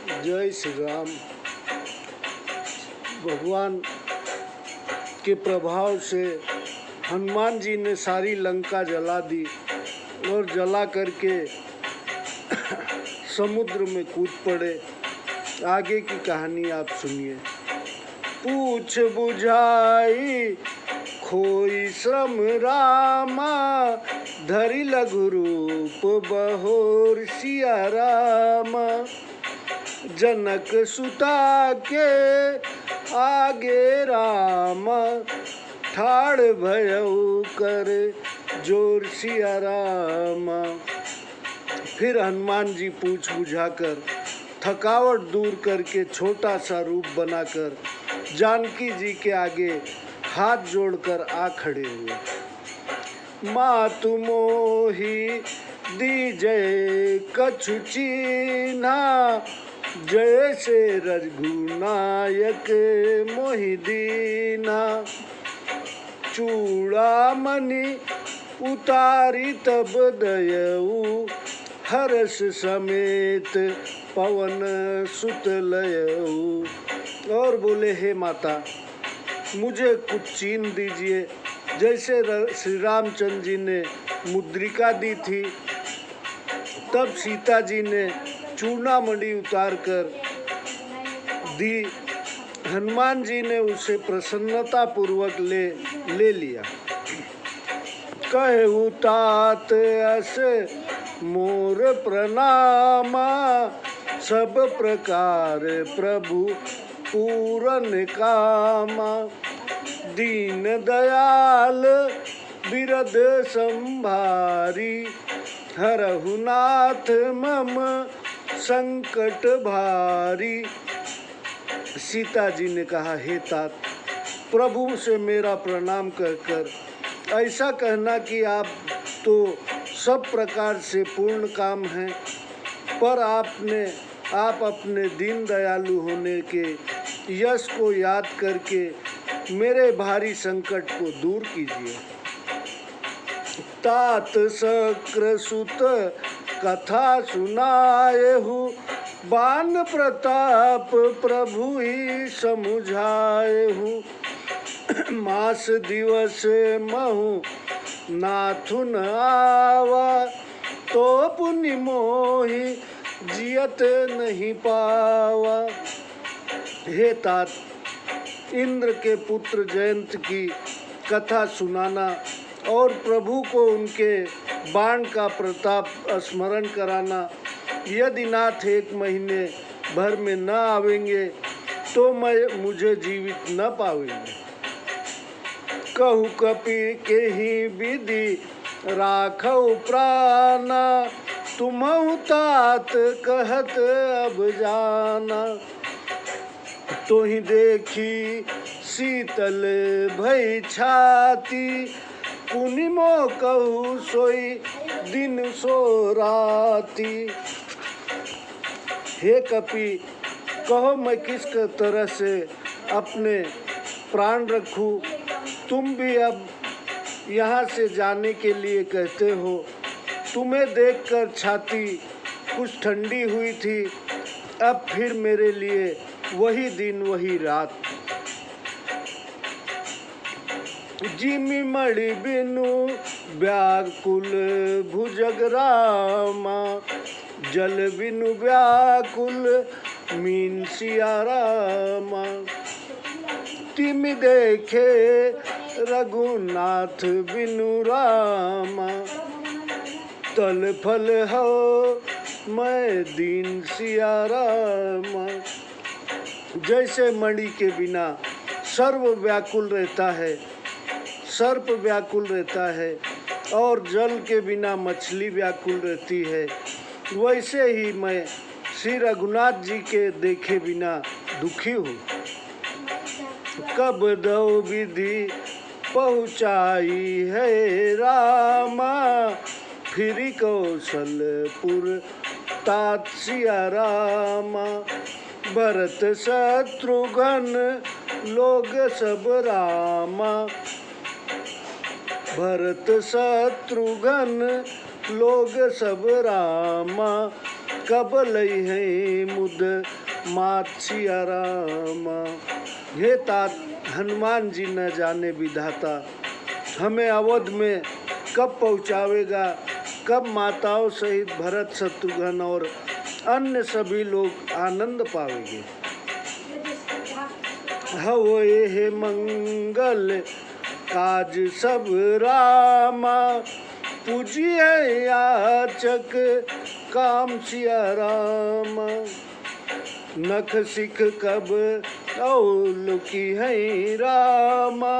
जय श्री राम। भगवान के प्रभाव से हनुमान जी ने सारी लंका जला दी और जला करके समुद्र में कूद पड़े। आगे की कहानी आप सुनिए। पूछ बुझाई खोई श्रम रामा, धरि लघु रूप बहोर सिया रामा। जनक सुता के आगे राम, ठाड़ भयउ कर जोर सिया राम। फिर हनुमान जी पूछ बुझाकर थकावट दूर करके छोटा सा रूप बनाकर जानकी जी के आगे हाथ जोड़कर आ खड़े हुए। मातु मोहि दीजय कछु चीन्हा, जय से रघुनायक मोहि दीना। चूड़ामणि उतारी तब दयऊ, हर्ष समेत पवन सुत लयऊ। और बोले, हे माता मुझे कुछ चीन दीजिए, जैसे श्री रामचंद्र जी ने मुद्रिका दी थी, तब सीता जी ने चूड़ामणि उतार कर दी। हनुमान जी ने उसे प्रसन्नता पूर्वक ले लिया। कहु तात अस मोर प्रणामा, सब प्रकार प्रभु पूरन कामा। दीन दयाल बिरद संभारी, हरहु नाथ मम संकट भारी। सीता जी ने कहा, हे तात, प्रभु से मेरा प्रणाम कहकर ऐसा कहना कि आप तो सब प्रकार से पूर्ण काम हैं, पर आप अपने दीन दयालु होने के यश को याद करके मेरे भारी संकट को दूर कीजिए। तात शक्र सुत कथा सुनाएहु, बान प्रताप प्रभु ही समुझाएहु। मास दिवस महु नाथुन आवा, तो पुनि मोहि जियत नहीं पावा। हे तात, इंद्र के पुत्र जयंत की कथा सुनाना और प्रभु को उनके बाण का प्रताप स्मरण कराना। यदि नाथ 1 महीने भर में न आवेंगे तो मुझे जीवित न पावेंगे। कहु कपि के ही विधि राखौ प्राणा, तुम्हु तात कहत अब जाना। तो ही देखी शीतल भई छाती, पुनि मोह कहु सोई दिन सो राती। हे कपि, कहो मैं किस तरह से अपने प्राण रखूं? तुम भी अब यहाँ से जाने के लिए कहते हो। तुम्हें देखकर छाती कुछ ठंडी हुई थी, अब फिर मेरे लिए वही दिन वही रात। जिमि मणि बिनु व्याकुल भुजग रामा, जल बिनु व्याकुल मीन सिया रामा। तिमि देखे रघुनाथ बिनु रामा, तल फल हो मैं दीन सिया रामा। जैसे मणि के बिना सर्व व्याकुल रहता है, सर्प व्याकुल रहता है, और जल के बिना मछली व्याकुल रहती है, वैसे ही मैं श्री रघुनाथ जी के देखे बिना दुखी हूँ। कब दो विधि पहुँचाई है रामा, फिर कौशलपुर तात सिया रामा। भरत शत्रुघ्न लोग सब रामा, भरत शत्रुघ्न लोग सब रामा। कब लई है मुद अवध मात सिया रामा। हे तात हनुमान जी न जाने विधाता, हमें अवध में कब पहुँचावेगा, कब माताओं सहित भरत शत्रुघ्न और अन्य सभी लोग आनंद पावेंगे। होए हे मंगल काज सब रामा, पूजिए याचक काम सिया रामा। नख सिख कब औलुकी है रामा,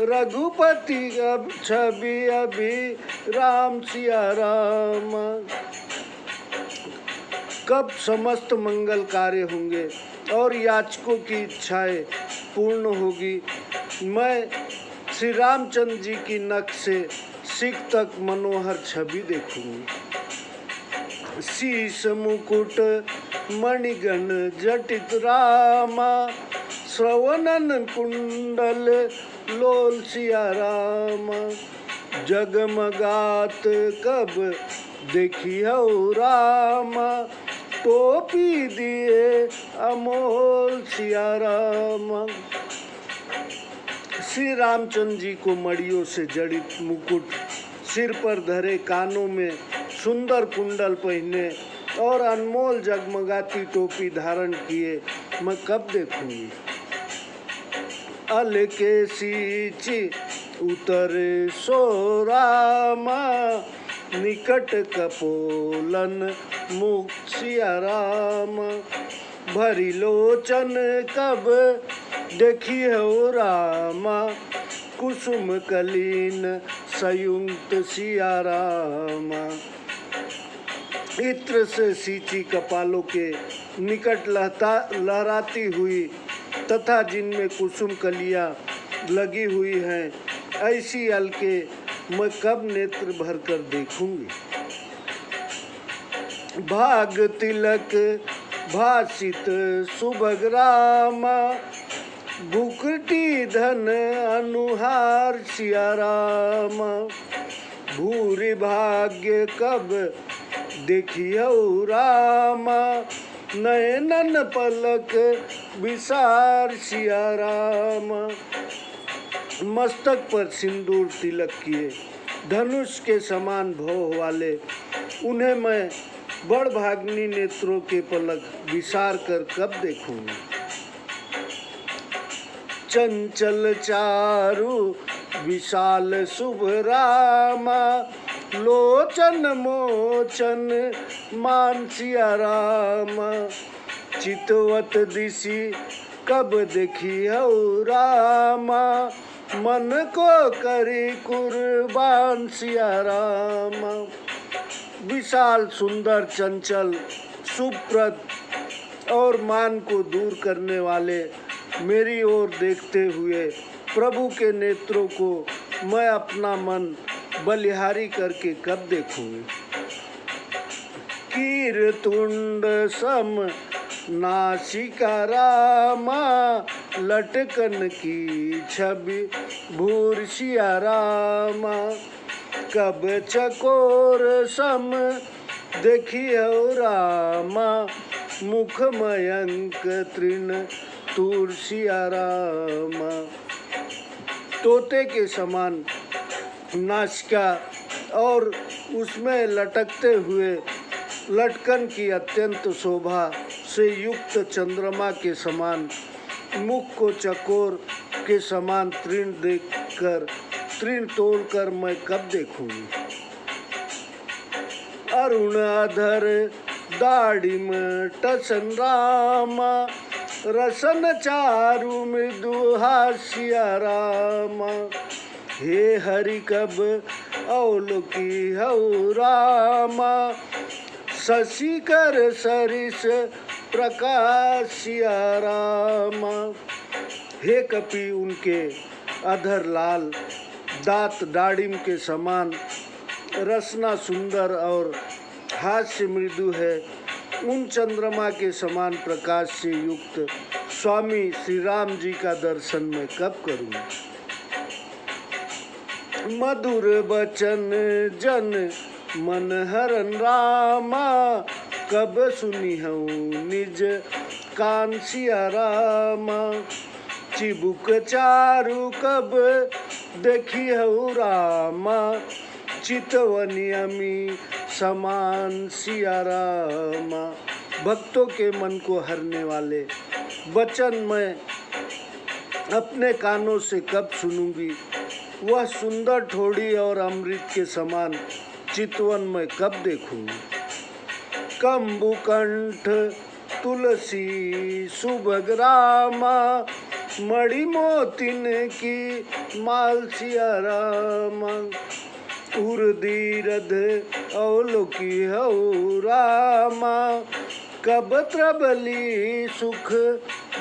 रघुपति अब छवि अभी राम सिया रामा। कब समस्त मंगल कार्य होंगे और याचकों की इच्छाएं पूर्ण होगी। मैं श्री रामचंद्र जी की नख से सिख तक मनोहर छवि देखूंगी। शीश मुकुट मणिगण जटित रामा, श्रवणन कुंडल लोल सिया रामा। जगमगात कब देखी हो रामा, टोपी दिए अमोल सिया रामा। श्री रामचंद्र जी को मड़ियों से जड़ित मुकुट, सिर पर धरे, कानों में सुंदर कुंडल पहने और अनमोल जगमगाती टोपी धारण किए मैं कब देखूंगी। अल के सींची उतरे सो रामा, निकट कपोलन मुख सिया रामा। भरी लोचन कब देखी हो रामा, कुसुम कलीन संयुक्त सिया रामा। इत्र से सींची कपालों के निकट लहराती हुई तथा जिनमें कुसुम कलियां लगी हुई हैं, ऐसी अलके मैं कब नेत्र भरकर देखूंगी। भाग तिलक भासित सुभग रामा, भुकटी धन अनुहार सिया रामा। भूरि भाग्य कब देखियो रामा, नयनन पलक विसार सिया रामा। मस्तक पर सिंदूर तिलक किए, धनुष के समान भौं वाले उन्हें मैं बड़ भाग्नी नेत्रों के पलक विसार कर कब देखूंगी। चंचल चारु विशाल शुभ रामा, लोचन मोचन मान सिया रामा। चितवत दिशि कब देखी हो रामा, मन को करी कुर्बान सिया रामा। विशाल सुंदर चंचल सुप्रद और मान को दूर करने वाले मेरी ओर देखते हुए प्रभु के नेत्रों को मैं अपना मन बलिहारी करके कब देखूंगी। कीरतुंड सम नासिका रामा, लटकन की छवि भूर सिया रामा। कब चकोर सम देखियो रामा, मुख मयंक तृण तूर सिया रामा। तोते के समान नासिका और उसमें लटकते हुए लटकन की अत्यंत शोभा से युक्त चंद्रमा के समान मुख को चकोर के समान तृण देखकर तृण तोड़कर मैं कब देखूंगी। अरुण अधर दाढ़िम टसन रामा, रसन चारु मृदु हास्या रामा। हे हरि कब अवलोकी हौ रामा, शशिकर सरिस प्रकाश सिया रामा। हे कपि उनके अधर लाल, दांत दाढ़िम के समान, रसना सुंदर और हास्य मृदु है। उन चंद्रमा के समान प्रकाश से युक्त स्वामी श्री राम जी का दर्शन मैं कब करूं। मधुर बचन जन मन हरन रामा, कब सुनी हूँ निज कान सिया रामा। चिबुक चारु कब देखी हूँ रामा। चितवनी अमी समान सिया रामा। भक्तों के मन को हरने वाले वचन मैं अपने कानों से कब सुनूंगी। वह सुंदर ठोड़ी और अमृत के समान चितवन में कब देखूंगी। कंबुकंठ तुलसी सुभग रामा। मणि मोतिन की माल सिया रामा। उर्दीरध अवलोकी हऊ रामा। कब त्रबली सुख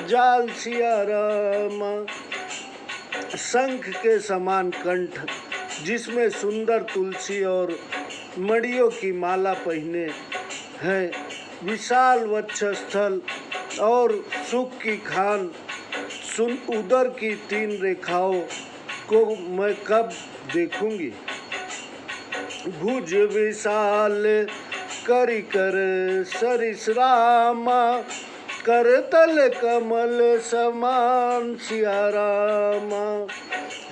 जाल सिया रामा। शंख के समान कंठ जिसमें सुंदर तुलसी और मणियों की माला पहने हैं। विशाल वक्षस्थल और सुख की खान सुन उदर की 3 रेखाओं को मैं कब देखूंगी। भुज विशाल करी कर सरिस रामा। करतल कमल समान सिया रामा।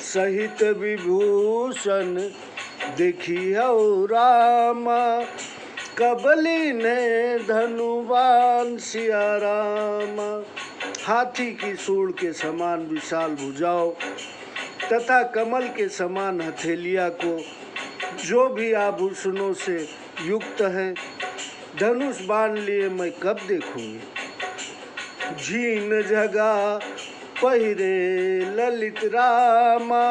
सहित विभूषण देखी हऊ रामा। कबली ने धनुवान सिया रामा। हाथी की सूंड के समान विशाल भुजाओं तथा कमल के समान हथेलिया को जो भी आभूषणों से युक्त है धनुष बाण लिए मैं कब देखूंगी। झीन जगा पहिरे ललित रामा।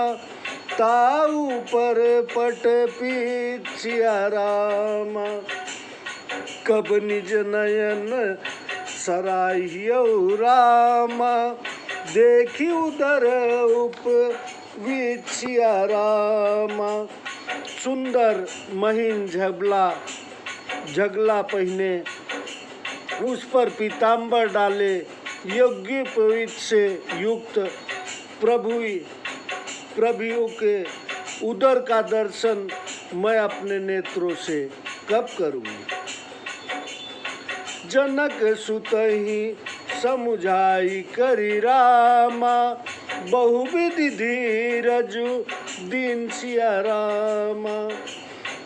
ताऊ पर पट पीत सिया रामा। कब निज नयन सराहियऊ रामा। देखी उदर उपवीत सिया रामा। सुंदर महीन झगला पहने उस पर पीताम्बर डाले योग्य पवित्र से युक्त प्रभुओं के उदर का दर्शन मैं अपने नेत्रों से कब करूँगी। जनक सुतहि समुझाई करी रामा। बहुविधि धीरजु दीन सिया रामा।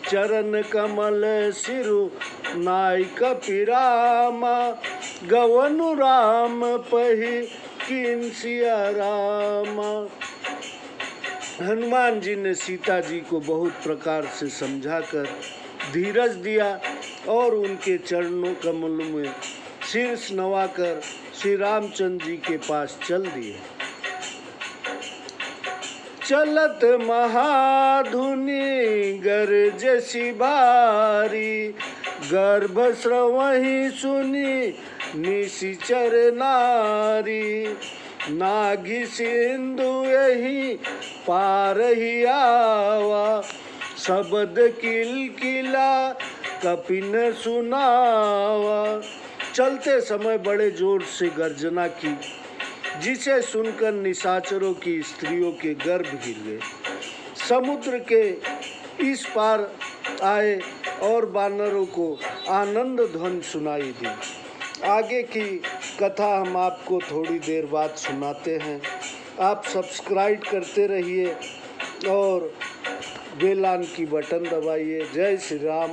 चरण कमल सिरु नाई कपिरामा। गवनु राम पही कीन सिया रामा। हनुमान जी ने सीता जी को बहुत प्रकार से समझाकर धीरज दिया और उनके चरणों कमल में शीर्ष नवाकर श्री रामचंद्र जी के पास चल दिए। चलत महाधुनि गरजसी भारी। गर्भ स्रवहि सुनि निशिचर नारी। नागी सिंधु यही पार ही आवा। शब्द किलकिला कपिन सुनावा। चलते समय बड़े जोर से गर्जना की जिसे सुनकर निशाचरों की स्त्रियों के गर्भ गिर गए। समुद्र के इस पार आए और वानरों को आनंद ध्वनि सुनाई दी। आगे की कथा हम आपको थोड़ी देर बाद सुनाते हैं। आप सब्सक्राइब करते रहिए और बेल आइकन की बटन दबाइए। जय श्री राम।